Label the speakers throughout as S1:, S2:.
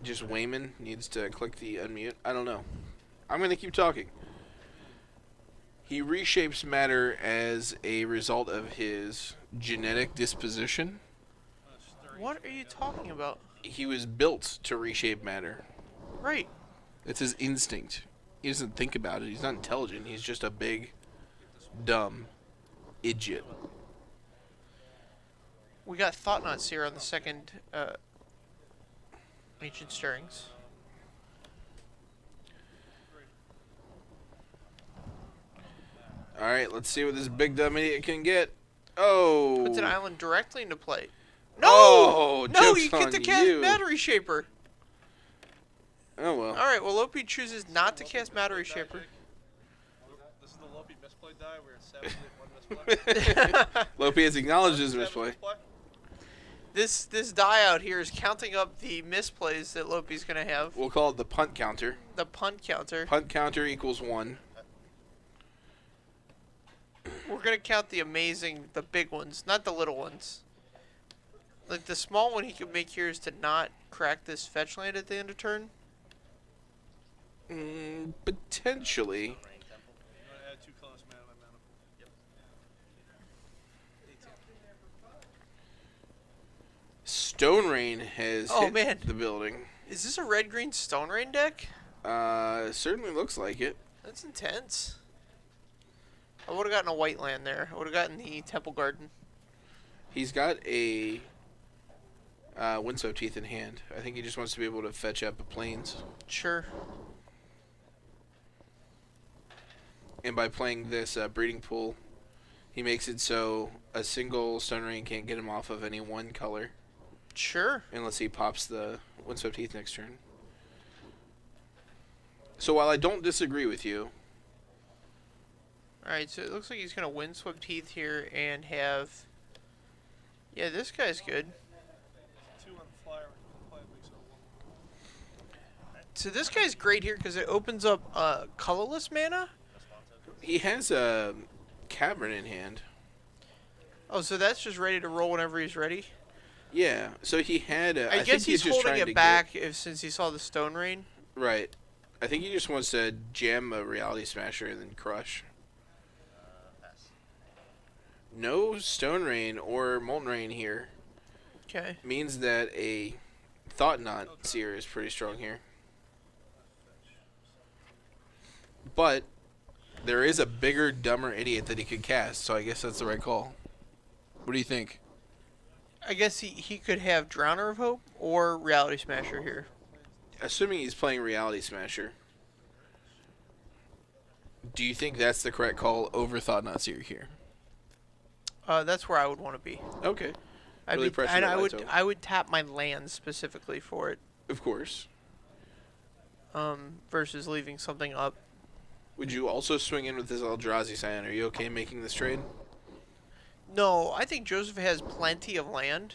S1: just Wayman needs to click the unmute. I don't know. I'm going to keep talking. He reshapes matter as a result of his genetic disposition.
S2: What are you talking about?
S1: He was built to reshape matter.
S2: Right.
S1: It's his instinct. He doesn't think about it. He's not intelligent. He's just a big, dumb idiot.
S2: We got Thoughtnuts here on the second Ancient Stirrings.
S1: Alright, let's see what this big dumb idiot can get. Oh!
S2: Puts an island directly into play. No!
S1: Oh,
S2: no,
S1: joke's
S2: you get to
S1: on
S2: cast
S1: you.
S2: Matter Reshaper.
S1: Oh, well.
S2: Alright, well, Lopey chooses not to cast Matter Reshaper.
S3: This is the Lopey misplay die. We're at 7 1 misplay.
S1: Lopey has acknowledged his misplay.
S2: This die out here is counting up the misplays that Lopey's going to have.
S1: We'll call it the punt counter.
S2: The punt counter.
S1: Punt counter equals 1.
S2: We're going to count the big ones, not the little ones. Like, the small one he could make here is to not crack this fetch land at the end of turn.
S1: Potentially.
S3: Add 2 colors mana to my mana pool.
S1: Stone Rain has hit the building.
S2: Is this a red-green Stone Rain deck?
S1: Certainly looks like it.
S2: That's intense. I would have gotten a white land there. I would have gotten the Temple Garden.
S1: He's got a Windswept Teeth in hand. I think he just wants to be able to fetch up a Plains.
S2: Sure.
S1: And by playing this Breeding Pool, he makes it so a single Stone Rain can't get him off of any one color.
S2: Sure.
S1: Unless he pops the Windswept Teeth next turn. So while I don't disagree with you...
S2: Alright, so it looks like he's going to Windswept Teeth here and have... Yeah, this guy's good.
S3: 2 on the flyer when you play it makes it a 1.
S2: So this guy's great here because it opens up colorless mana.
S1: He has a Cavern in hand.
S2: Oh, so that's just ready to roll whenever he's ready?
S1: Yeah, so he had
S2: I guess he's holding it back since he saw the Stone Rain.
S1: Right. I think he just wants to jam a Reality Smasher and then crush. No Stone Rain or Molten Rain here.
S2: Okay.
S1: Means that a Thought Knot Seer is pretty strong here. But there is a bigger, dumber idiot that he could cast, so I guess that's the right call. What do you think?
S2: I guess he could have Drowner of Hope or Reality Smasher here.
S1: Assuming he's playing Reality Smasher, do you think that's the correct call over Thought Knot Seer here?
S2: That's where I would want to be.
S1: Okay.
S2: I would tap my land specifically for it.
S1: Of course.
S2: Versus leaving something up.
S1: Would you also swing in with this Eldrazi Scion? Are you okay making this trade?
S2: No, I think Joseph has plenty of land,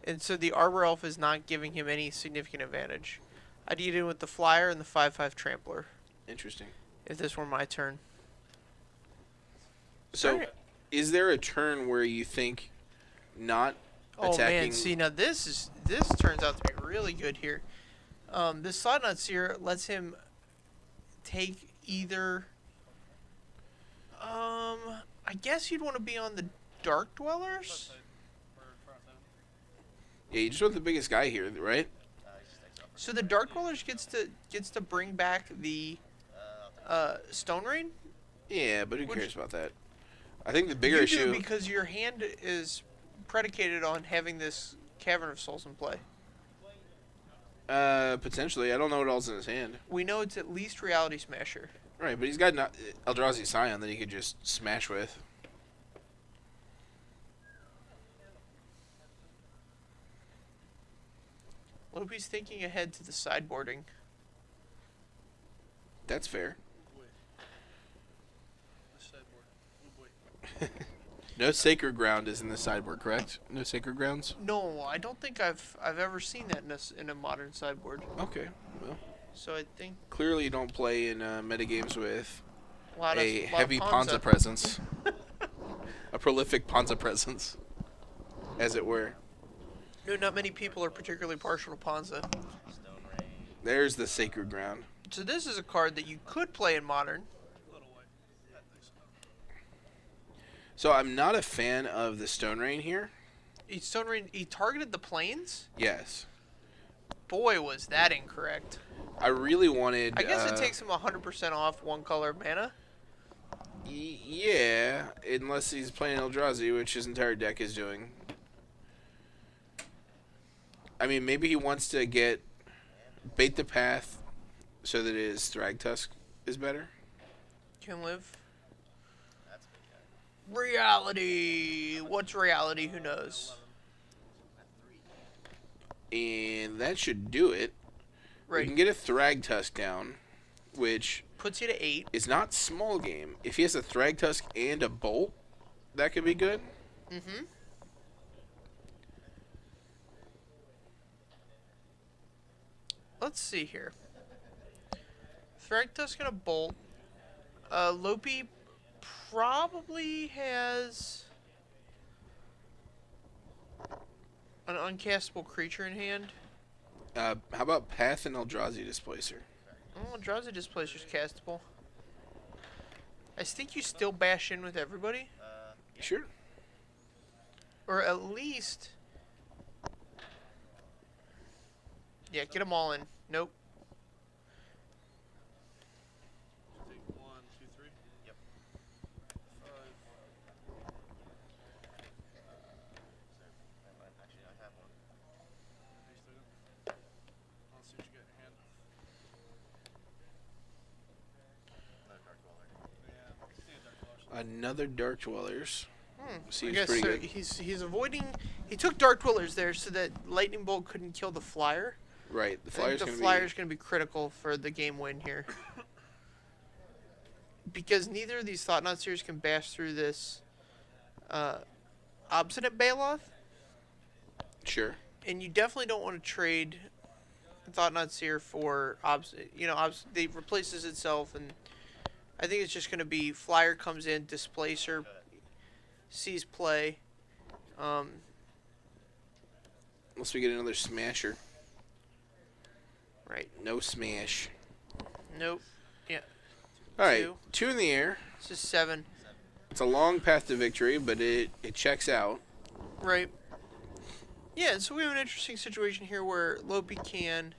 S2: and so the Arbor Elf is not giving him any significant advantage. I'd eat in with the Flyer and the 5/5 Trampler.
S1: Interesting.
S2: If this were my turn.
S1: So, is there a turn where you think not attacking...
S2: Oh man, see now this turns out to be really good here. This Thought Knot Seer lets him take either... I guess you'd want to be on the Dark Dwellers?
S1: Yeah, you just want the biggest guy here, right?
S2: So the Dark Dwellers gets to bring back the Stone Rain?
S1: Yeah, but who cares about that? I think the bigger issue...
S2: You do because your hand is predicated on having this Cavern of Souls in play.
S1: Potentially. I don't know what else in his hand.
S2: We know it's at least Reality Smasher.
S1: Right, but he's got Eldrazi Scion that he could just smash with.
S2: Lopey's thinking ahead to the sideboarding.
S1: That's fair. No Sacred Ground is in the sideboard, correct? No Sacred Grounds?
S2: No, I don't think I've ever seen that in a modern sideboard.
S1: Okay, well.
S2: So I think...
S1: Clearly you don't play in metagames with
S2: a
S1: heavy Ponza presence. A prolific Ponza presence, as it were.
S2: No, not many people are particularly partial to Ponza.
S1: There's the sacred ground.
S2: So this is a card that you could play in Modern.
S1: So I'm not a fan of the Stone Rain here.
S2: He targeted the plains?
S1: Yes.
S2: Boy, was that incorrect.
S1: I really wanted...
S2: I guess it takes him 100% off one color mana.
S1: Yeah, unless he's playing Eldrazi, which his entire deck is doing. I mean, maybe he wants to get bait the path so that his Thragtusk is better.
S2: Can live. Reality. What's reality? Who knows?
S1: And that should do it. We
S2: Right.
S1: can get a Thragtusk down, which
S2: Puts you to 8.
S1: is not small game. If he has a Thragtusk and a Bolt, that could be good.
S2: Mm-hmm. Let's see here. Thragtusk and a Bolt. Lopey probably has an uncastable creature in hand.
S1: How about Path and Eldrazi Displacer?
S2: Oh, Eldrazi Displacer's castable. I think you still bash in with everybody.
S1: Sure.
S2: Or at least... Yeah, get them all in. Nope.
S3: Take 1, 2, 3. Yep. 5.
S4: Actually, I have one.
S3: Let's see what you got in your hand.
S4: Another Dark Dweller.
S3: Yeah, Dark Dwellers.
S1: Another Dark Dwellers.
S2: I
S1: Seems
S2: guess
S1: pretty
S2: so.
S1: good.
S2: He's avoiding... He took Dark Dwellers there so that Lightning Bolt couldn't kill the Flyer.
S1: Right, the
S2: I think
S1: Flyer's
S2: the
S1: going to
S2: Flyer's going to be critical for the game win here. Because neither of these Thought-Knot Seers can bash through this Obstinate Baloth.
S1: be... Sure.
S2: And you definitely don't want to trade Thought-Knot Seer for it replaces itself, and I think it's just going to be Flyer comes in, Displacer sees play.
S1: Unless we get another Smasher.
S2: Right.
S1: No Smash.
S2: Nope. Yeah.
S1: All right,
S2: 2.
S1: 2 in the air.
S2: This is 7.
S1: It's a long path to victory, but it checks out.
S2: Right. Yeah, so we have an interesting situation here where Lopey can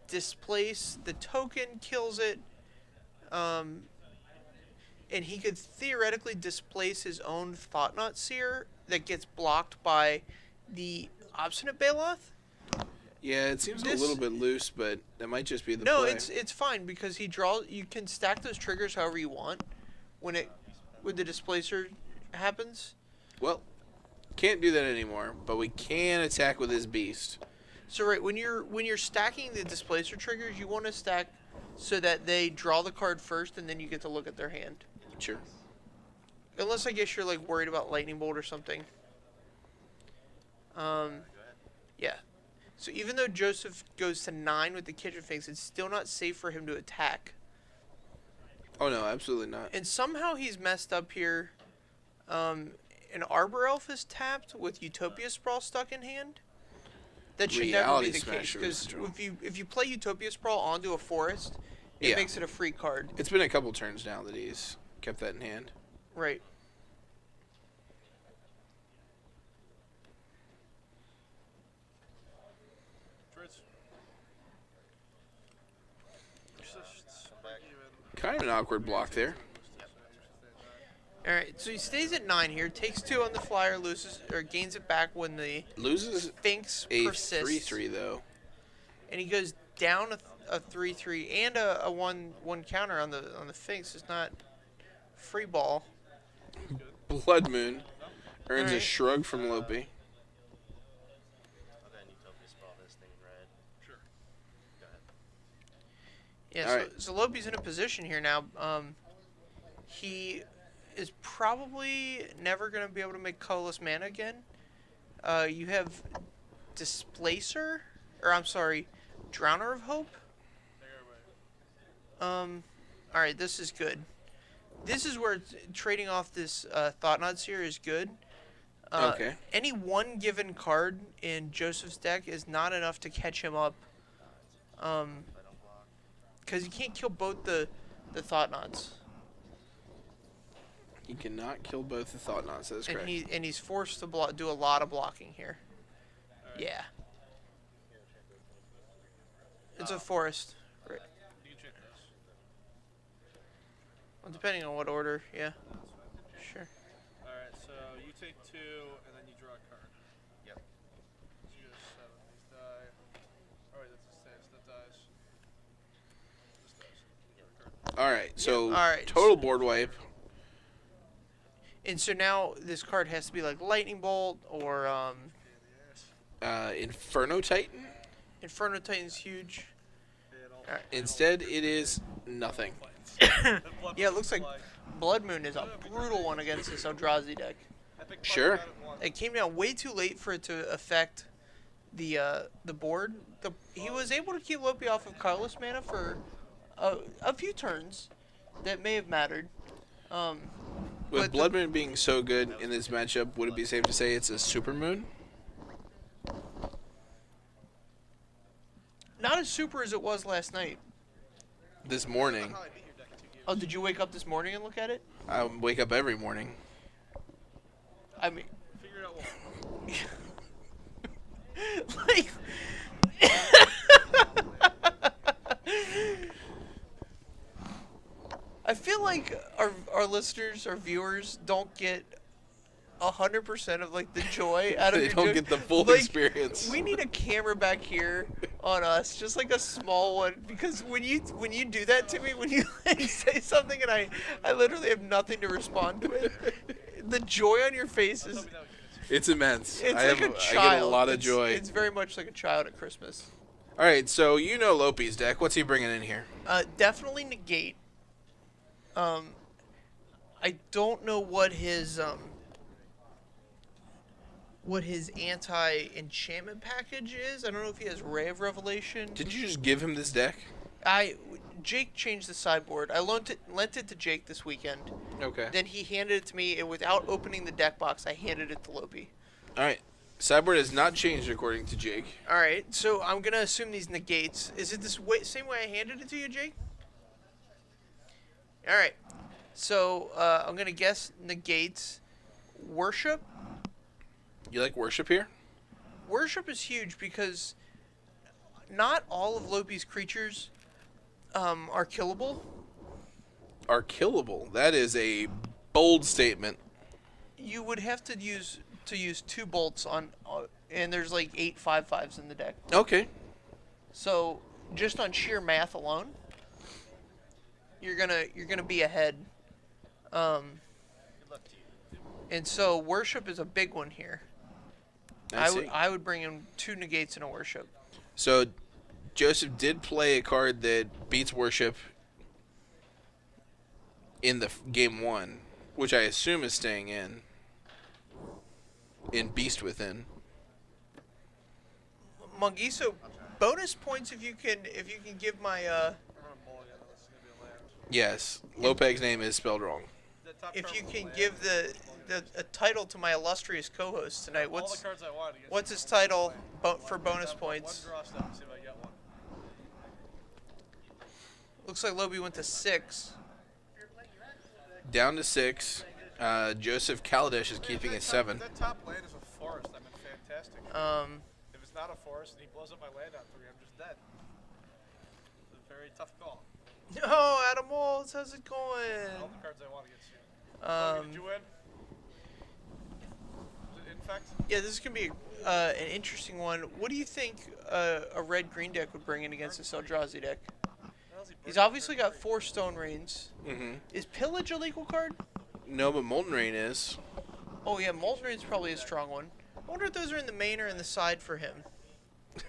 S2: displace the token, kills it, and he could theoretically displace his own Thought-Knot Seer that gets blocked by the Obstinate Baloth.
S1: Yeah, it seems a little bit loose, but that might just be the
S2: No,
S1: play.
S2: it's fine because he draws. You can stack those triggers however you want when the displacer happens.
S1: Well, can't do that anymore, but we can attack with his beast.
S2: So right when you're stacking the displacer triggers, you want to stack so that they draw the card first, and then you get to look at their hand.
S1: Sure.
S2: Unless I guess you're like worried about lightning bolt or something. Yeah. So even though Joseph goes to 9 with the Kitchen Finks, it's still not safe for him to attack.
S1: Oh no, absolutely not.
S2: And somehow he's messed up here. An Arbor Elf is tapped with Utopia Sprawl stuck in hand. That should never
S1: Reality
S2: be the case,
S1: Smasher
S2: because
S1: is strong.
S2: if you play Utopia Sprawl onto a forest, it
S1: Yeah.
S2: makes it a free card.
S1: It's been a couple turns now that he's kept that in hand.
S2: Right.
S3: Trades.
S1: Kind of an awkward block there.
S2: All right. So he stays at 9 here, takes 2 on the Flyer, loses or gains it back when the
S1: Loses
S2: Sphinx
S1: a
S2: persists.
S1: 3/3 though.
S2: And he goes down a 3/3 and a 1/1 counter on the Sphinx. It's not free ball.
S1: Blood Moon earns a
S2: Alright.
S1: shrug from Lopey.
S4: I'll go ahead and Utopia Sprawl this thing in red.
S3: Sure.
S4: Go ahead.
S2: Yeah,
S1: Alright.
S2: so Lopey's in a position here now. He is probably never going to be able to make colorless mana again. You have Displacer, or I'm sorry, Drowner of Hope. Alright, this is good. This is where trading off this Thought-Knot Seer is good.
S1: Okay.
S2: Any one given card in Joseph's deck is not enough to catch him up Because you can't kill both the Thought Knots.
S1: He cannot kill both the Thought Knots. That is correct.
S2: And he's forced to do a lot of blocking here. Yeah. It's a forest. Right.
S3: You can check this.
S2: Well, depending on what order, yeah. Sure.
S3: Alright, so you take 2, and then you draw a card.
S4: Yep.
S3: So you get 7. These die. Alright, that dies. This dies.
S1: All right. So
S2: all right.
S1: total board wipe.
S2: And so now this card has to be like Lightning Bolt or
S1: Inferno Titan.
S2: Inferno Titan's huge. Alright.
S1: Instead, it is nothing.
S2: Yeah, it looks like Blood Moon is a brutal one against this Eldrazi deck.
S1: Sure.
S2: It came down way too late for it to affect the board. He was able to keep Lopey off of colorless mana for a few turns that may have mattered.
S1: With
S2: but
S1: Blood Moon being so good in this matchup, would it be safe to say it's a super moon?
S2: Not as super as it was last night.
S1: This morning,
S2: Oh, did you wake up this morning and look at it?
S1: I wake up every morning.
S2: I mean,
S3: Figure out what.
S2: like, I feel like our listeners, our viewers, don't get 100% of like the joy out of
S1: They
S2: your
S1: don't
S2: joke.
S1: get the full
S2: Like,
S1: experience.
S2: We need a camera back here on us, just like a small one, because when you do that to me, when you say something and I literally have nothing to respond to it, the joy on your face is
S1: It's immense.
S2: it's
S1: I
S2: like a
S1: get
S2: child.
S1: a lot of
S2: It's-
S1: joy.
S2: It's very much like a child at Christmas.
S1: All right, so you know Lopey's deck. What's he bringing in here?
S2: Definitely negate. I don't know what his anti-enchantment package is. I don't know if he has Ray of Revelation.
S1: Didn't you just give him this deck?
S2: Jake changed the sideboard. I lent it to Jake this weekend.
S1: Okay.
S2: Then he handed it to me, and without opening the deck box, I handed it to Lopey.
S1: All right. Sideboard has not changed according to Jake.
S2: All right, so I'm gonna assume these negates. Is it this same way I handed it to you, Jake? All right, so I'm gonna guess negates. Worship.
S1: You like worship here?
S2: Worship is huge because not all of Lopey's creatures are killable.
S1: Are killable. That is a bold statement.
S2: You would have to use 2 bolts on, and there's like 8 5/5s in the deck.
S1: Okay.
S2: So just on sheer math alone, you're gonna be ahead.
S4: Good luck to you.
S2: And so worship is a big one here. I would bring in 2 negates and a worship.
S1: So Joseph did play a card that beats worship in the game 1, which I assume is staying in Beast Within.
S2: Mongiso, bonus points if you can give my
S3: I'm gonna mulligan. This is gonna be a land.
S1: Yes. Lopeg's name is spelled wrong.
S3: The top
S2: if
S3: card
S2: you
S3: was
S2: can
S3: land.
S2: give a title to my illustrious co-host tonight.
S3: All the cards I wanted against
S2: What's
S3: you.
S2: his title for bonus points?
S3: One draw step. See if I get one.
S2: Looks like Lopey went to 6.
S1: Down to 6. Joseph Kaladesh is keeping it 7.
S3: If that top land is a forest, I'm in fantastic. If it's not a forest and he blows up my land on 3, I'm just dead. It's a very tough call.
S2: No, Adam Walls, how's it
S3: All
S2: going?
S3: the cards I want against you. Logan, did you win? Was it Infect?
S2: Yeah, this is gonna be an interesting one. What do you think a red-green deck would bring in against this Eldrazi deck?
S3: How's he
S2: He's
S3: burning
S2: obviously got 4 Stone Rains.
S1: Mm-hmm.
S2: Is Pillage a legal card?
S1: No, but Molten Rain is.
S2: Oh yeah, Molten Rain's probably a strong one. I wonder if those are in the main or in the side for him.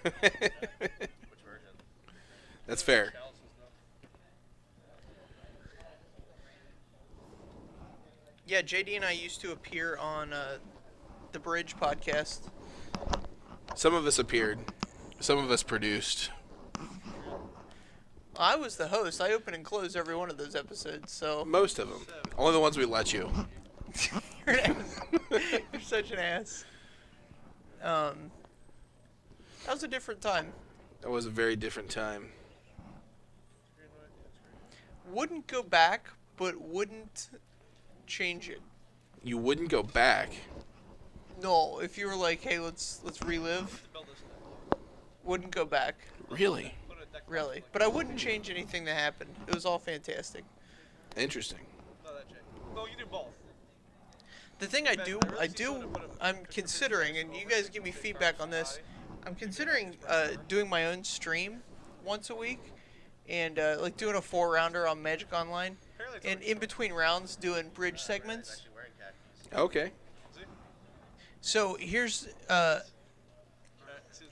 S4: Which version?
S1: That's fair.
S3: Chalices, though?
S2: Yeah, JD and I used to appear on the Bridge podcast.
S1: Some of us appeared. Some of us produced.
S2: I was the host. I open and close every one of those episodes, so
S1: Most of them. Only the ones we let you.
S2: you're an ass. You're such an ass. That was a different time.
S1: That was a very different time.
S2: Wouldn't go back, but wouldn't change it.
S1: You wouldn't go back.
S2: No, if you were like, hey, let's relive,
S3: Build this deck.
S2: wouldn't go back.
S1: Really?
S3: Put a deck
S2: Really.
S3: like
S2: But I wouldn't change anything that happened. It was all fantastic.
S1: Interesting.
S3: no, that Jay. No, you do both.
S2: The thing I
S3: Ben,
S2: do,
S3: I really see someone to put a-
S2: I'm considering, and you guys give me feedback on this, I'm considering doing my own stream once a week, and like doing a 4-rounder on Magic Online,
S3: Apparently it's
S2: and
S3: already
S2: in between rounds doing bridge segments.
S4: Actually wearing khakis.
S1: Okay.
S3: Is he?
S2: So here's
S3: See, it's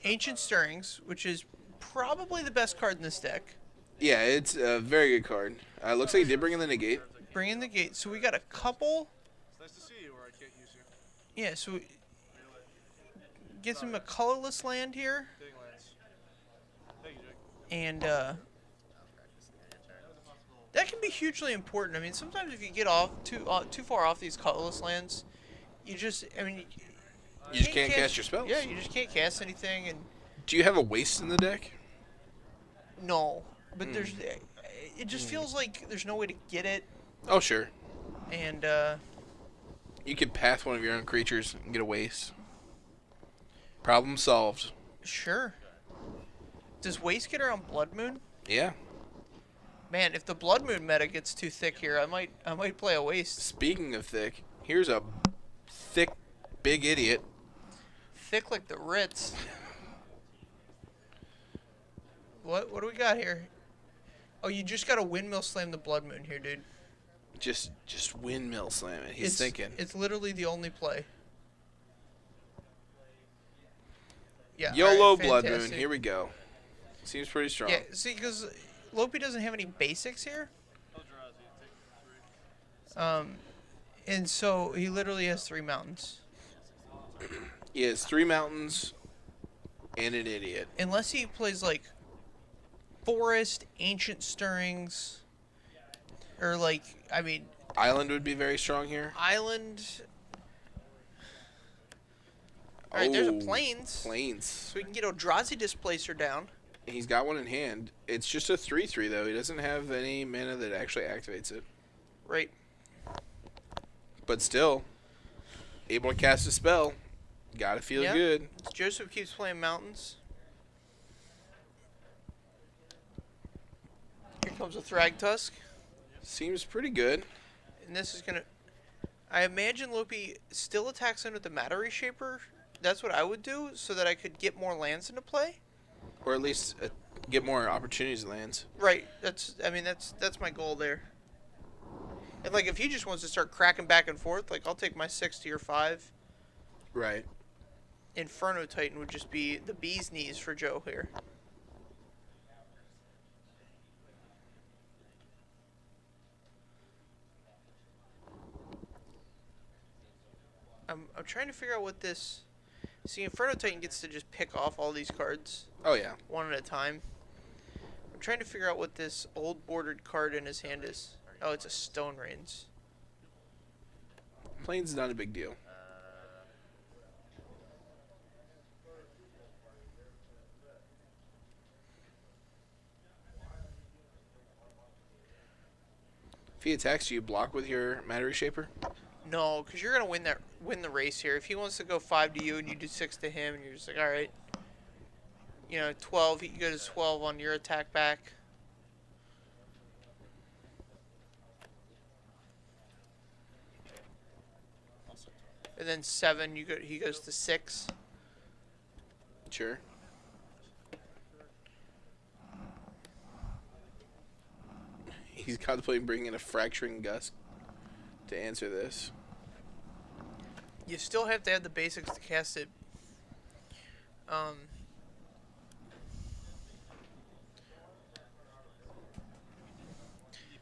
S2: Ancient Stirrings, which is probably the best card in this deck.
S1: Yeah, it's a very good card. Looks like he did bring in the negate.
S2: Bring in the gate. So we got a couple.
S3: It's nice to see you where I can't use you.
S2: Yeah, so gets him a colorless land here,
S3: Getting lands. Thank you, Jake.
S2: and that can be hugely important. I mean, sometimes if you get off too far off these colorless lands, you just, I mean,
S1: You just can't cast your spells.
S2: Yeah, you just can't cast anything, and
S1: Do you have a waste in the deck?
S2: no, but there's, it just feels like there's no way to get it,
S1: Oh, sure.
S2: and
S1: You could path one of your own creatures and get a waste. Problem solved.
S2: sure. Does Waste get her on Blood Moon?
S1: Yeah.
S2: Man, if the Blood Moon meta gets too thick here, I might play a Waste.
S1: Speaking of thick, here's a thick, big idiot.
S2: Thick like the Ritz. What do we got here? Oh, you just got to Windmill Slam the Blood Moon here, dude.
S1: Just windmill slam it. He's thinking.
S2: It's literally the only play. Yeah.
S1: YOLO
S2: alright,
S1: Blood Moon.
S2: fantastic.
S1: Here we go. Seems pretty strong.
S2: Yeah, see, because Lopey doesn't have any basics here.
S3: Eldrazi, take 3.
S2: And so he literally has 3 mountains.
S1: He has 3 mountains and an idiot.
S2: Unless he plays like Forest, Ancient Stirrings, or like, I mean,
S1: Island would be very strong here.
S2: Island. Alright, there's a
S1: Oh,
S2: Plains.
S1: Plains.
S2: So we can get Eldrazi Displacer down.
S1: He's got one in hand. It's just a 3/3 though. He doesn't have any mana that actually activates it.
S2: Right.
S1: But still, able to cast a spell. Gotta feel
S2: Yeah.
S1: good.
S2: Joseph keeps playing Mountains. Here comes a Thragtusk.
S1: Seems pretty good.
S2: And this is going to... I imagine Lopey still attacks in with the Matter Reshaper. That's what I would do, so that I could get more lands into play.
S1: Or at least get more opportunities lands.
S2: Right. That's my goal there. And like, if he just wants to start cracking back and forth, like, I'll take my 6 to your 5.
S1: Right.
S2: Inferno Titan would just be the bee's knees for Joe here. I'm trying to figure out what this... See, Inferno Titan gets to just pick off all these cards
S1: Oh yeah.
S2: one at a time. I'm trying to figure out what this old bordered card in his hand is. Oh, it's a Stone Rains.
S1: Plains is not a big deal. If he attacks you, block with your Matter Reshaper.
S2: No, because you're gonna win the race here. If he wants to go 5 to you and you do 6 to him, and you're just like, all right, 12. He goes 12 on your attack back. And then 7, he goes to 6.
S1: Sure. He's contemplating bringing in a Fracturing Gust to answer this.
S2: You still have to have the basics to cast it.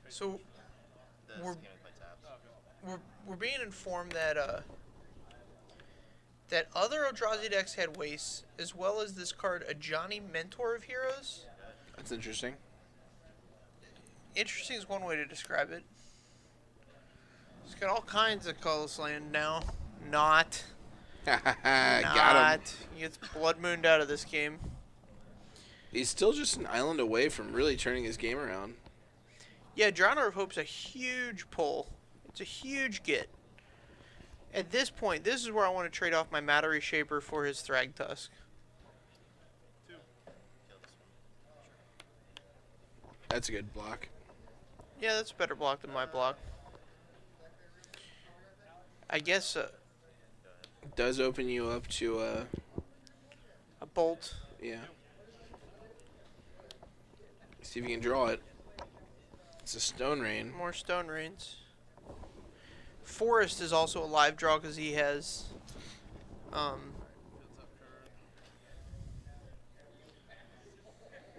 S2: So we're being informed that that other Eldrazi decks had wastes, as well as this card, a Johnny Mentor of Heroes.
S1: That's interesting.
S2: Interesting is one way to describe it. It's got all kinds of colorless land now. Not.
S1: Got him.
S2: He gets Blood Mooned out of this game.
S1: He's still just an island away from really turning his game around.
S2: Yeah, Drowner of Hope's a huge pull. It's a huge get. At this point, this is where I want to trade off my Matter Reshaper for his Thrag Tusk.
S3: Two.
S4: Kill this one.
S1: That's a good block.
S2: Yeah, that's a better block than my block. I guess
S1: It does open you up to,
S2: a Bolt.
S1: yeah. See if you can draw it. It's a Stone Rain.
S2: More Stone Rains. Forest is also a live draw because he has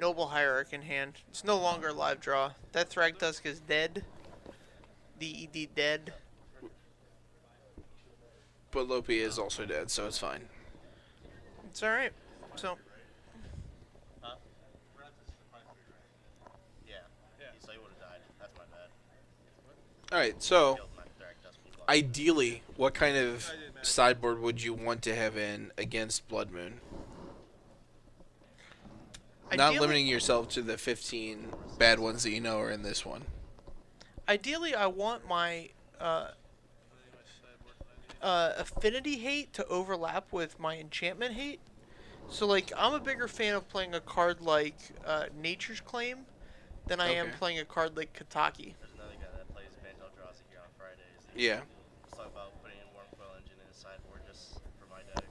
S2: Noble Hierarch in hand. It's no longer a live draw. That Thragtusk is dead. D-E-D dead.
S1: But Lopey is also dead, so it's fine.
S2: It's alright. So,
S4: Huh? Yeah.
S3: Yeah.
S4: So he would have died. That's my bad.
S1: Alright, so
S4: Killed my Thrag Tusk block.
S1: ideally, what kind of sideboard would you want to have in against Blood Moon? Not
S2: Ideally-
S1: limiting yourself to the 15 bad ones that you know are in this one.
S2: ideally, I want my affinity hate to overlap with my enchantment hate. So, like, I'm a bigger fan of playing a card like Nature's Claim than I am
S1: Okay.
S2: playing a card like Kataki.
S4: There's another guy that plays Bant Eldrazi here on Fridays.
S1: Yeah.
S4: Let's talk about putting in Wormcoil Engine in his sideboard just for my deck.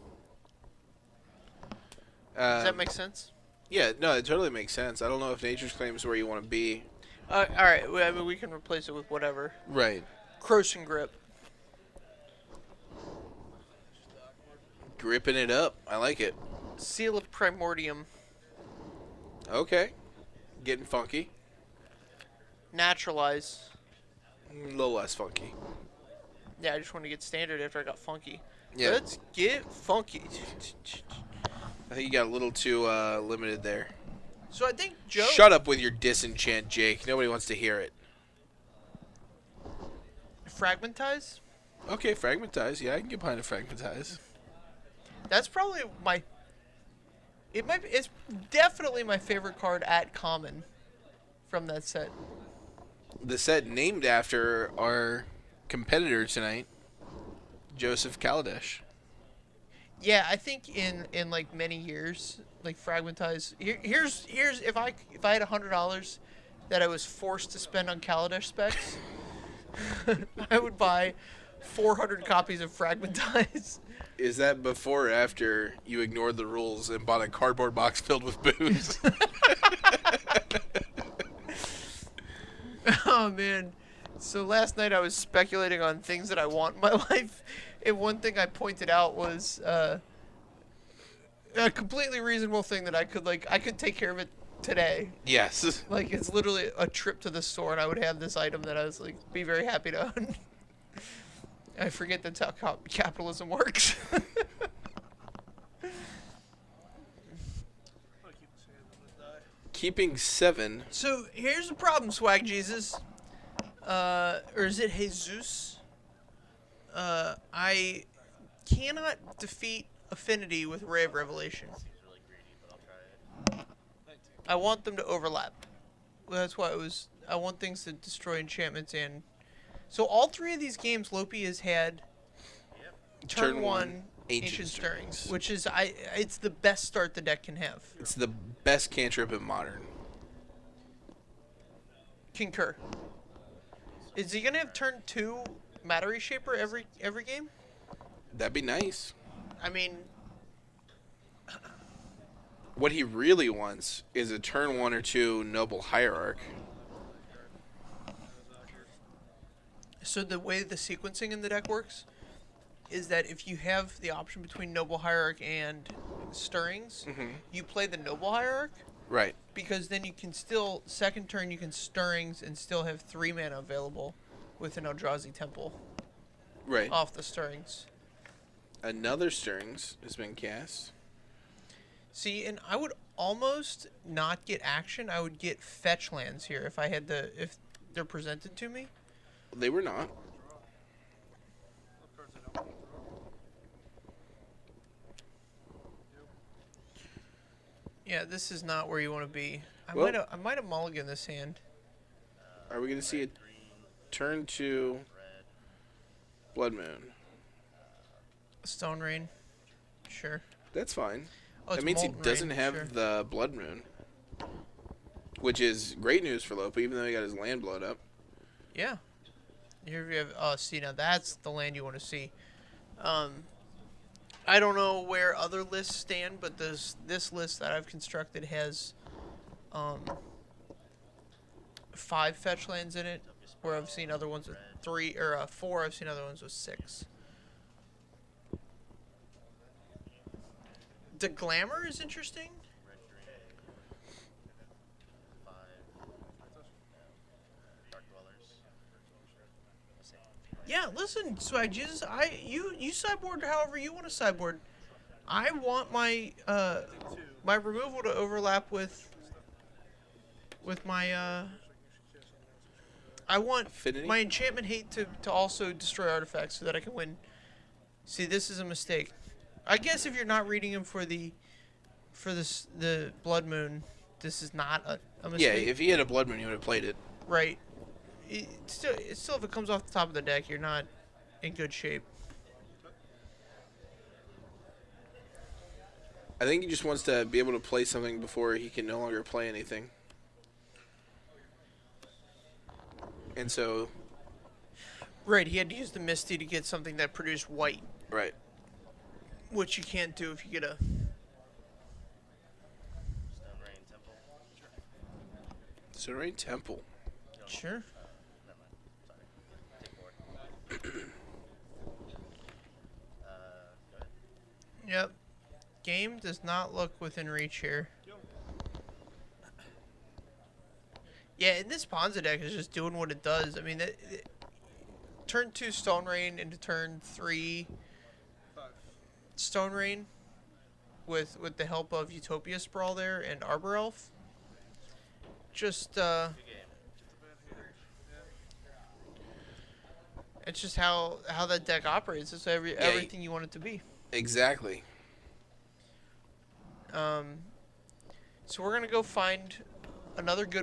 S2: Does that make sense?
S1: Yeah, no, it totally makes sense. I don't know if Nature's Claim is where you want to be.
S2: Alright, I mean, we can replace it with whatever.
S1: Right.
S2: Croson Grip.
S1: Gripping it up. I like it.
S2: Seal of Primordium.
S1: Okay. Getting funky.
S2: Naturalize.
S1: A little less funky.
S2: Yeah, I just wanted to get standard after I got funky.
S1: Yeah.
S2: Let's get funky.
S1: I think you got a little too limited there.
S2: So I think Joe...
S1: Shut up with your disenchant, Jake. Nobody wants to hear it.
S2: Fragmentize?
S1: Okay, Fragmentize. Yeah, I can get behind a Fragmentize.
S2: That's probably my... It's definitely my favorite card at common from that set.
S1: The set named after our competitor tonight, Joseph Kaladesh.
S2: Yeah, I think in like many years, like Fragmentize. Here's if I had $100 that I was forced to spend on Kaladesh specs, I would buy 400 copies of Fragmentize.
S1: Is that before or after you ignored the rules and bought a cardboard box filled with booze?
S2: Oh man. So last night I was speculating on things that I want in my life, and one thing I pointed out was a completely reasonable thing that I could take care of it today.
S1: Yes.
S2: Like, it's literally a trip to the store, and I would have this item that I was like, be very happy to own. I forget that's how capitalism works.
S3: I'm gonna keep the sand, I'm gonna die.
S1: Keeping 7.
S2: So here's the problem, Swag Jesus. Or is it Jesus? I cannot defeat Affinity with Ray of Revelation.
S4: Seems really greedy, but I'll try it.
S3: 19.
S2: I want them to overlap. Well, that's why I want things to destroy enchantments and... So all three of these games, Lopey has had turn
S1: Turn
S2: 1
S1: one,
S2: Ancient
S1: Ancient
S2: Stirrings,
S1: Stirrings.
S2: which is it's the best start the deck can have.
S1: It's the best cantrip in Modern.
S2: Concur. Is he gonna have turn 2 Matter Reshaper every game?
S1: That'd be nice.
S2: I mean,
S1: What he really wants is a turn 1 or 2 Noble Hierarch.
S2: so the way the sequencing in the deck works is that if you have the option between Noble Hierarch and Stirrings, you play the Noble Hierarch,
S1: Right.
S2: because then you can still, second turn you can Stirrings and still have 3 mana available with an Eldrazi Temple
S1: Right.
S2: off the Stirrings.
S1: Another Stirrings has been cast.
S2: See, and I would almost not get action. I would get fetch lands here if they're presented to me.
S1: They were not.
S3: What cards I don't want to draw?
S2: Yeah, this is not where you want to be. I
S1: Well-
S2: might have mulliganed this hand.
S1: Are we going to see a turn 2
S4: red.
S1: Blood Moon?
S2: Stone Rain. Sure.
S1: That's fine.
S2: Oh, it's
S1: That means he
S2: Molten
S1: doesn't
S2: Rain,
S1: have
S2: sure.
S1: the Blood Moon, which is great news for Lopey, even though he got his land blowed up.
S2: Yeah. Here we have. Oh, see, now that's the land you want to see. I don't know where other lists stand, but this list that I've constructed has 5 fetch lands in it, where I've seen other ones with 3 or 4. I've seen other ones with 6. The Glamour is interesting.
S4: Red green. 5. Dark dwellers. Let's see.
S2: Yeah, listen, Swag Jesus, you sideboard however you want to sideboard. I want my my removal to overlap with my I want
S1: Affinity?
S2: my enchantment hate to also destroy artifacts so that I can win. See, this is a mistake. I guess if you're not reading them for the Blood Moon, this is not a
S1: Yeah,
S2: mistake.
S1: if he had a Blood Moon, he would have played it.
S2: Right. Still, if it comes off the top of the deck, you're not in good shape.
S1: I think he just wants to be able to play something before he can no longer play anything. And so,
S2: Right, he had to use the Misty to get something that produced white,
S1: right.
S2: which you can't do if you get a...
S4: Stone Rain Temple.
S1: Serene Temple.
S2: Sure.
S4: Never mind. Sorry. Take 4. Go ahead.
S2: Yep. Game does not look within reach here. Yeah, and this Ponza deck is just doing what it does. I mean, turn 2 Stone Rain into turn 3 Stone Rain with the help of Utopia Sprawl there and Arbor Elf. Just,
S4: Good game.
S2: it's just how that deck operates. It's everything you want it to be.
S1: Exactly.
S2: So we're going to go find another good